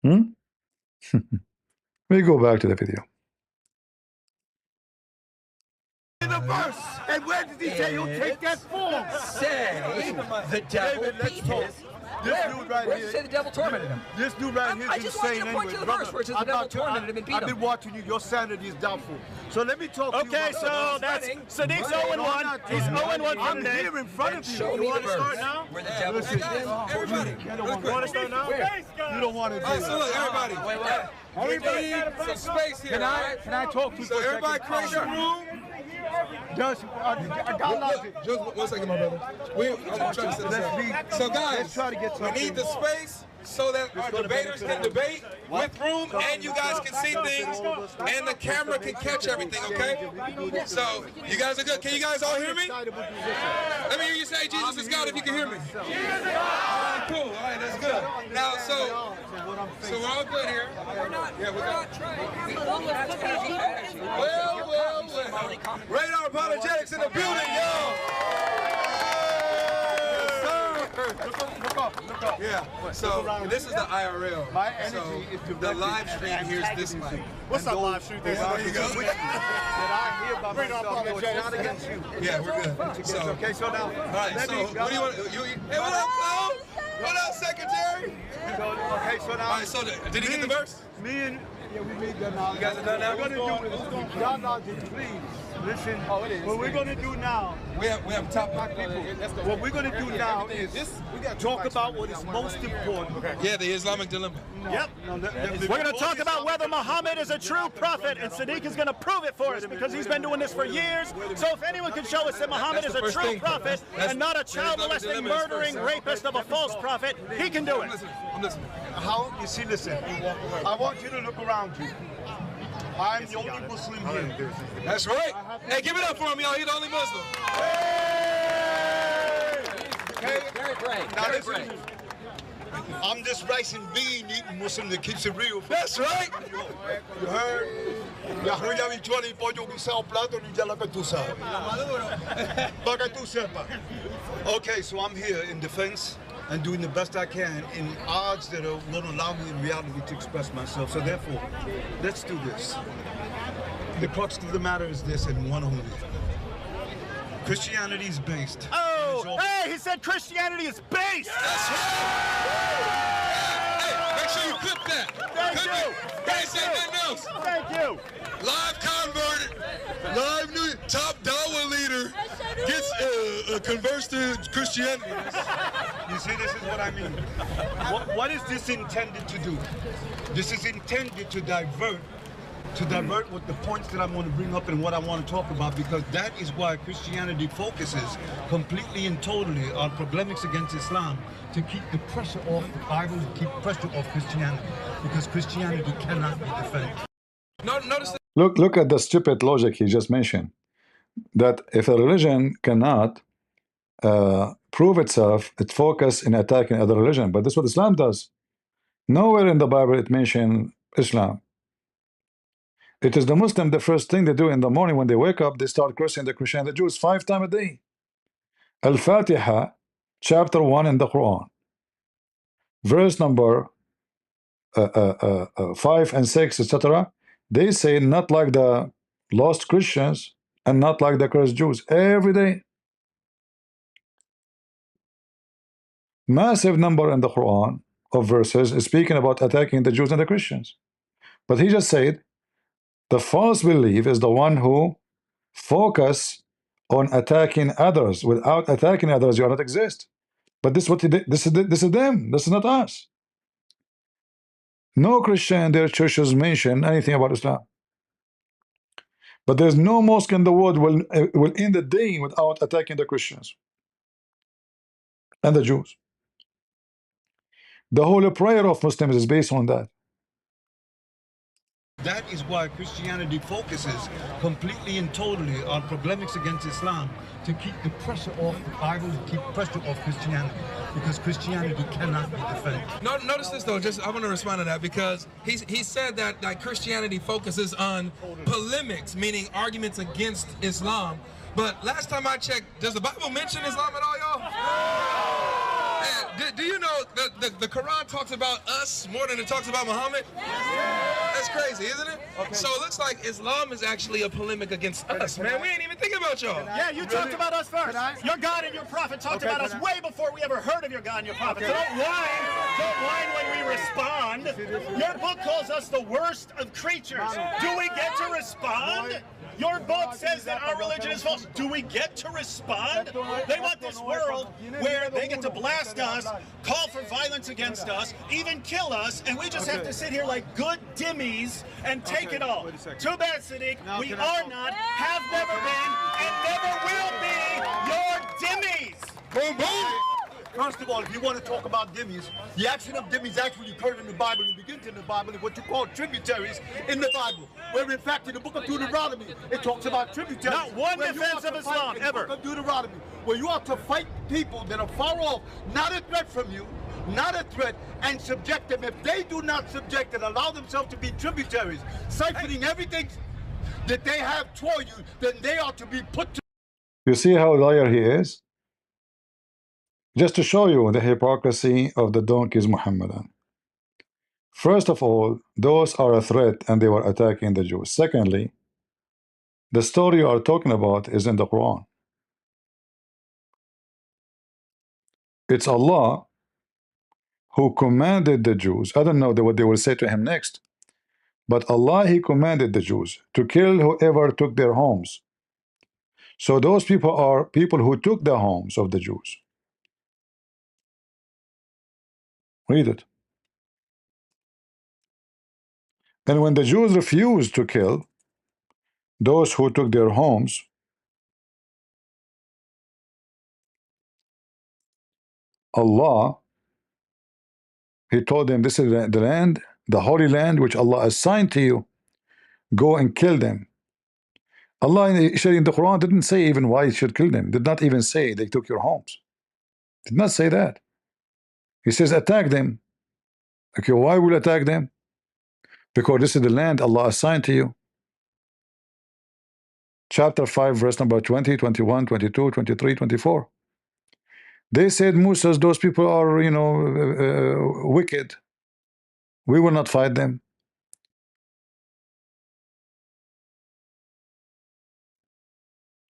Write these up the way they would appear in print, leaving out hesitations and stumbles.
Hmm? We go back to the video. In the verse, and where did he say he'll take that form? Say the devil beat his. Where does it say the devil tormented him? This dude right here I is just want insane you to point anyway. to the verse where it says the devil tormented him and beat him. I've been watching you. Your sanity is doubtful. So let me talk to you. Okay, so that's Sadiq's 0-1. He's 0-1 I'm Sunday. here in front of you. Show me the verse now? where the devil Listen, beat him. Everybody, You want to start now? you don't want to do all right, so look, everybody. We need some space here. Can I talk to you So for a everybody second? crazy room. Just, I got logic. Just 1 second, my brother. I'm trying to set this up. So guys, let's try to get we need the space so that our debaters can debate with room and you guys can see things and the camera can catch everything, okay? So you guys are good. Can you guys all hear me? Let me hear you say Jesus is God if you can hear me. All right, cool. All right, that's good. Now, so we're all good here. Yeah, we're good. Well. Radar Apologetics in the building, y'all. Look up. Yeah, so this is the IRL. My energy is so directed the live stream at here's this mic. What's up, live stream? There you go. That I hear by myself, so it's not against you. Yeah, we're good. So, Okay, so now, all right, so what do you want? Hey, what up, Cole? What up, Secretary? okay, so now. All right, so did he get the verse? Me and we made that now. You guys are done now? We're gonna do y'all logic, please. Listen, what we're gonna do now. We have top People, what we're gonna do now is talk about what is most important. Yeah, the Islamic dilemma. Yep. We're going to talk about whether Muhammad is a true prophet, and Sadiq is going to prove it for us because he's been doing this for years. So if anyone can show us that Muhammad is a true prophet and not a child molesting, murdering, rapist of a false prophet, he can do it. I'm listening. How you see? Listen, I want you to look around you. I'm the only Muslim here. That's right. Hey, give it up for him, y'all. He's the only Muslim. Very brave. Now Very listen, brave. I'm this rice and bean eating Muslim that keeps it real. That's right. You heard? Ya bichuela y pollo guisado plato ni ya lo que tú sabes. Lo que tú sepas. Okay, so I'm here in defense and doing the best I can in odds that won't allow me in reality to express myself. So therefore, let's do this. The crux of the matter is this, and one only. Christianity is based. Oh, hey, he said Christianity is based. That's right. Hey, make sure you clip that. Thank you. Can't say nothing else. Thank you. Live converted, live new top Dawa leader gets converts to Christianity. You see, this is what I mean. What is this intended to do? This is intended to divert with the points that I want to bring up and what I want to talk about, because that is why Christianity focuses completely and totally on polemics against Islam, to keep the pressure off the Bible, to keep pressure off Christianity, because Christianity cannot be defended. Notice that. Look at the stupid logic he just mentioned. That if a religion cannot prove itself, it focuses in attacking other religion. But that's what Islam does. Nowhere in the Bible it mentions Islam. It is the Muslim, the first thing they do in the morning when they wake up, they start cursing the Christian and the Jews 5 times a day. Al-Fatiha, chapter 1 in the Quran, verse number 5 and 6, etc. They say not like the lost Christians and not like the cursed Jews every day. Massive number in the Quran of verses is speaking about attacking the Jews and the Christians. But he just said the false belief is the one who focus on attacking others. Without attacking others, you are not exist. But this is what this is them. This is not us. No Christian in their churches mention anything about Islam. But there's no mosque in the world will end the day without attacking the Christians and the Jews. The whole prayer of Muslims is based on that. That is why Christianity focuses completely and totally on polemics against Islam, to keep the pressure off the Bible, to keep pressure off Christianity, because Christianity cannot be defended. Notice this though, I want to respond to that, because he said that Christianity focuses on polemics, meaning arguments against Islam. But last time I checked, does the Bible mention Islam at all, y'all? Do you know the Quran talks about us more than it talks about Muhammad? That's crazy, isn't it? Okay. So it looks like Islam is actually a polemic against us, man. We ain't even thinking about y'all. Yeah, you talked about us first. Your God and your prophet talked about us way before we ever heard of your God and your prophet. So don't whine when we respond. Your book calls us the worst of creatures. Do we get to respond? Your book says that our religion is false. Do we get to respond? They want this world where they get to blast us, call for violence against us, even kill us, and we just have to sit here like good dhimmis and take it all. Too bad, Sadiq. We are not, have never been, and never will be your dhimmis. Boom, boom. First of all, if you want to talk about dhimmis, the action of dhimmis actually occurred in the Bible and begins in the Bible, and what you call tributaries in the Bible. Where in fact in the book of Deuteronomy, it talks about tributaries. Not one defense of Islam, ever. In the book of Deuteronomy, where you ought to fight people that are far off, not a threat from you, not a threat, and subject them. If they do not subject and allow themselves to be tributaries, siphoning everything that they have toward you, then they ought to be put to. You see how liar he is? Just to show you the hypocrisy of the donkeys Muhammadan. First of all, those are a threat and they were attacking the Jews. Secondly, the story you are talking about is in the Quran. It's Allah who commanded the Jews. I don't know what they will say to him next, but Allah, He commanded the Jews to kill whoever took their homes. So those people are people who took the homes of the Jews. Read it. And when the Jews refused to kill those who took their homes, Allah, He told them, this is the land, the holy land which Allah assigned to you. Go and kill them. Allah in the Quran didn't say even why you should kill them. Did not even say they took your homes. Did not say that. He says attack them. Okay, why will attack them? Because this is the land Allah assigned to you. Chapter 5, verse number 20, 21, 22, 23, 24. They said, Musa, those people are, wicked. We will not fight them.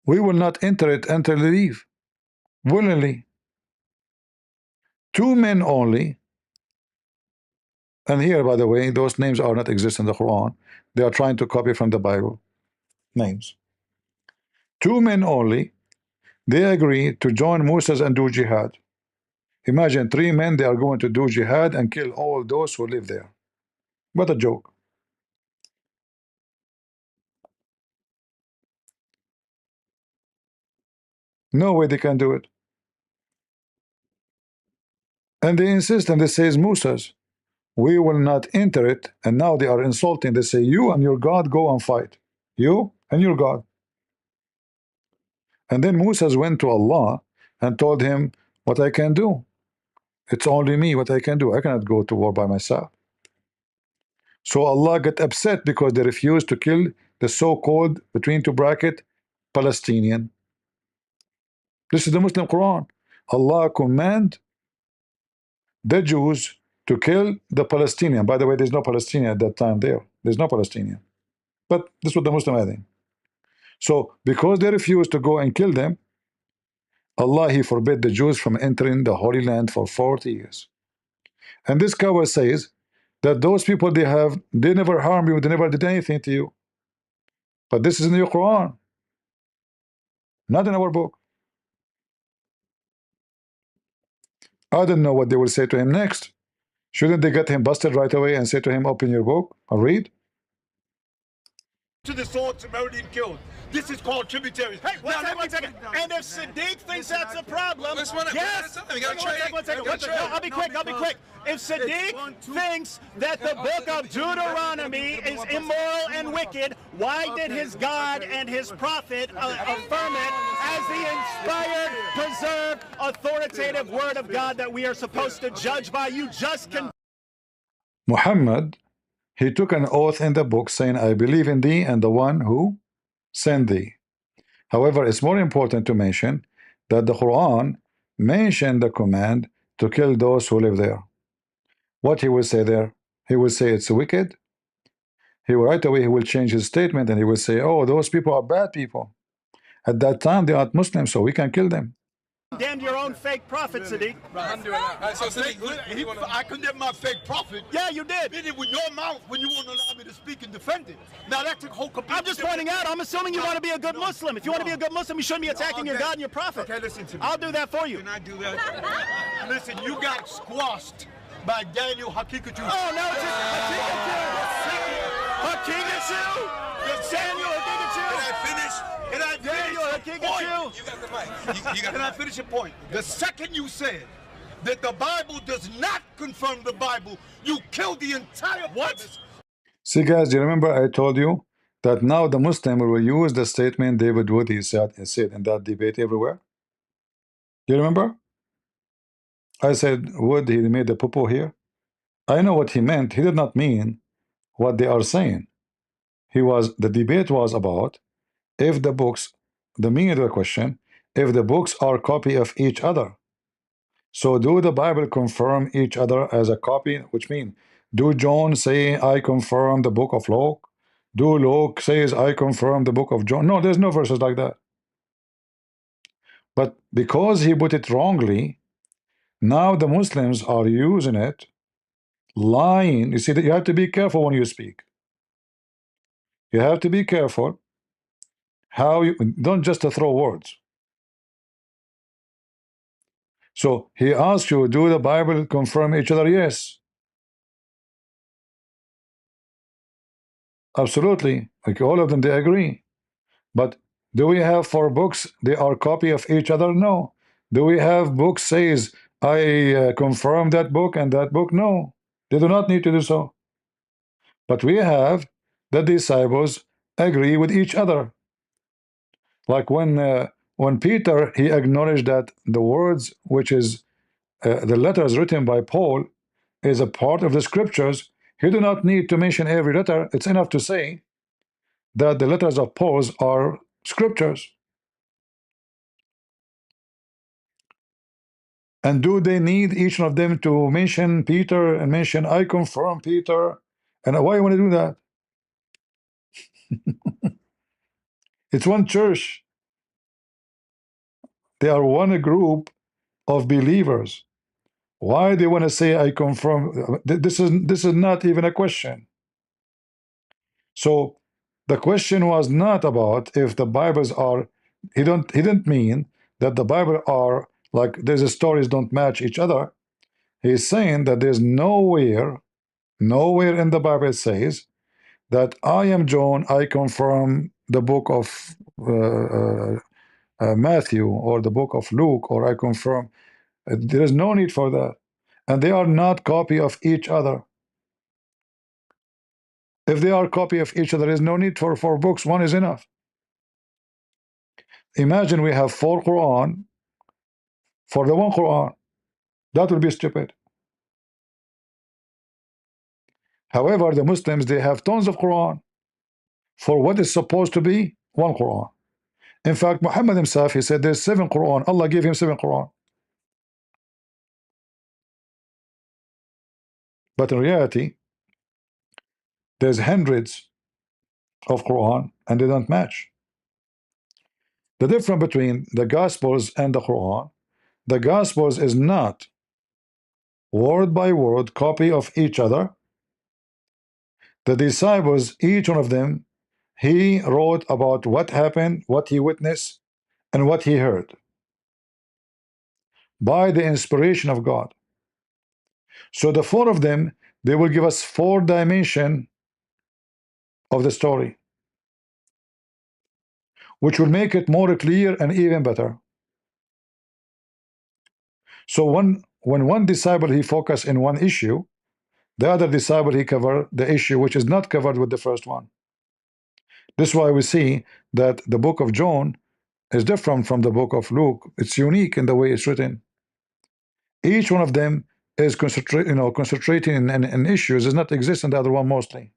We will not enter it until they leave. Willingly. 2 men only. And here, by the way, those names are not exist in the Quran. They are trying to copy from the Bible. Names. 2 men only. They agree to join Moses and do jihad. Imagine 3 men, they are going to do jihad and kill all those who live there. What a joke. No way they can do it. And they insist and they say, Moses, we will not enter it. And now they are insulting. They say, you and your God go and fight. You and your God. And then Moses went to Allah and told him what I can do. It's only me what I can do. I cannot go to war by myself. So Allah got upset because they refused to kill the so-called, between 2 brackets, Palestinian. This is the Muslim Quran. Allah command the Jews to kill the Palestinian. By the way, there's no Palestinian at that time there. There's no Palestinian. But this is what the Muslim adding. So because they refused to go and kill them, Allah, He forbid the Jews from entering the Holy Land for 40 years. And this cover says that those people they never harmed you, they never did anything to you. But this is in the Quran, not in our book. I don't know what they will say to him next. Shouldn't they get him busted right away and say to him, open your book and read? To the sword to murder and kill. This is called tributaries. Hey, one second. And if Sadiq thinks that's a problem, yes. I'll be quick. If Sadiq thinks that the book of Deuteronomy is immoral and wicked, why did his God and his prophet affirm it as the inspired, preserved, authoritative word of God that we are supposed to judge by? You just can. Muhammad, he took an oath in the book saying, I believe in thee and the one who sent thee. However, it's more important to mention that the Quran mentioned the command to kill those who live there. What he will say there? He will say it's wicked. He will right away he will change his statement and he will say, oh, those people are bad people. At that time they aren't Muslims, so we can kill them. Condemned your own fake prophet, Sadiq. So Sadiq, I condemn my fake prophet. Yeah, you did. Did it with your mouth when you won't allow me to speak and defend it. Now that's a whole complete. I'm just pointing out, I'm assuming you want to be a good Muslim. If you want to be a good Muslim, you shouldn't be attacking your God and your prophet. Okay, listen to me. I'll do that for you. Can I do that? Listen, you got squashed by Daniel Hakikatu. Oh, no, it's just Hakikatu? Daniel Hakikatu? Can I finish? Can I Daniel finish your point? Hakikatu? you got the mic. You got Can I finish your point? The second you said that the Bible does not confirm the Bible, you killed the entire premise. See, guys, do you remember I told you that now the Muslim will use the statement David Wood he said in that debate everywhere? Do you remember? I said, Wood, he made the poo-poo here. I know what he meant. He did not mean what they are saying. The debate was about if the books, the meaning of the question, if the books are copy of each other. So do the Bible confirm each other as a copy? Which means, do John say, I confirm the book of Luke? Do Luke says, I confirm the book of John? No, there's no verses like that. But because he put it wrongly, now the Muslims are using it, lying. You see, that you have to be careful when you speak. You have to be careful how you don't just throw words. So he asks you, do the Bible confirm each other? Yes. Absolutely. Like all of them, they agree. But do we have 4 books? They are copy of each other? No. Do we have books says, I confirm that book and that book? No. They do not need to do so. But we have the disciples agree with each other. Like when Peter, he acknowledged that the words, which is the letters written by Paul, is a part of the scriptures. He do not need to mention every letter. It's enough to say that the letters of Paul's are scriptures. And do they need each one of them to mention Peter and mention I confirm Peter? And why you want to do that? It's one church. They are one group of believers. Why they want to say I confirm? This is not even a question. So the question was not about if the Bibles are. He didn't mean that the Bible are like there's stories don't match each other. He's saying that there's nowhere in the Bible it says that I am John, I confirm the book of Matthew or the book of Luke, or I confirm. There is no need for that. And they are not copy of each other. If they are copy of each other, there is no need for 4 books. One is enough. Imagine we have 4 Quran for the one Quran. That would be stupid. However, the Muslims, they have tons of Quran for what is supposed to be one Quran. In fact, Muhammad himself, he said there's 7 Quran. Allah gave him 7 Quran. But in reality, there's hundreds of Quran and they don't match. The difference between the Gospels and the Quran, the Gospels is not word by word copy of each other. The disciples, each one of them, he wrote about what happened, what he witnessed, and what he heard by the inspiration of God. So the 4 of them, they will give us 4 dimensions of the story, which will make it more clear and even better. So when one disciple he focus in one issue, the other disciple he cover the issue which is not covered with the first one. This is why we see that the book of John is different from the book of Luke. It's unique in the way it's written. Each one of them is concentrating in issues does not exist in the other one mostly.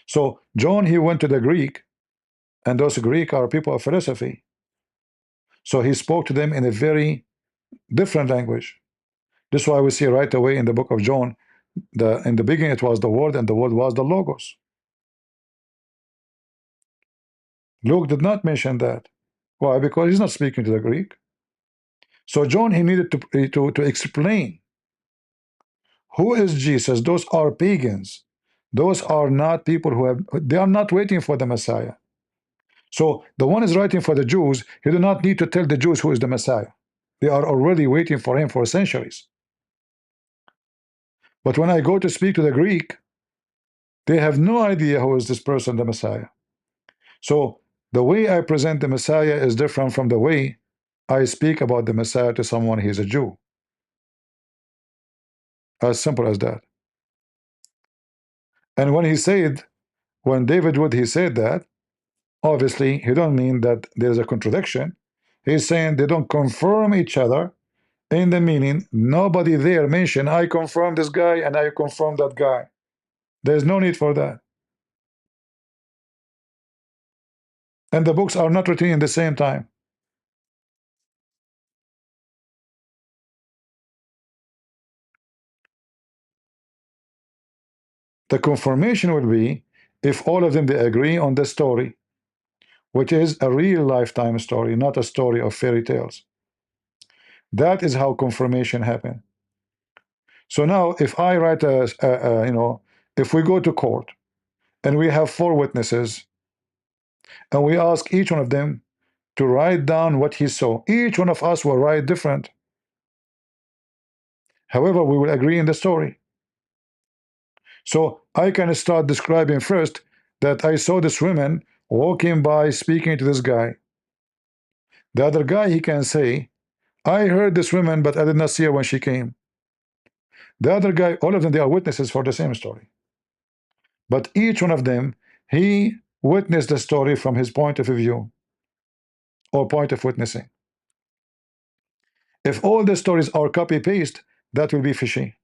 So John, he went to the Greek, and those Greek are people of philosophy. So he spoke to them in a very different language. This is why we see right away in the book of John, in the beginning it was the Word, and the Word was the Logos. Luke did not mention that. Why? Because he's not speaking to the Greek. So John, he needed to explain who is Jesus. Those are pagans. Those are not people who have, they are not waiting for the Messiah. So the one is writing for the Jews. He do not need to tell the Jews who is the Messiah. They are already waiting for him for centuries. But when I go to speak to the Greek, they have no idea who is this person, the Messiah. So the way I present the Messiah is different from the way I speak about the Messiah to someone he's a Jew. As simple as that. And when he said, when David Wood, he said that, obviously he don't mean that there's a contradiction. He's saying they don't confirm each other in the meaning. Nobody there mentioned, I confirm this guy and I confirm that guy. There's no need for that. And the books are not written in the same time. The confirmation will be if all of them they agree on the story, which is a real lifetime story, not a story of fairy tales. That is how confirmation happens. So now, if I write if we go to court and we have 4 witnesses, and we ask each one of them to write down what he saw, each one of us will write different. However, we will agree in the story. So I can start describing first that I saw this woman walking by speaking to this guy. The other guy, he can say, I heard this woman, but I did not see her when she came. The other guy, all of them, they are witnesses for the same story. But each one of them, he witnessed the story from his point of view or point of witnessing. If all the stories are copy-paste, that will be fishy.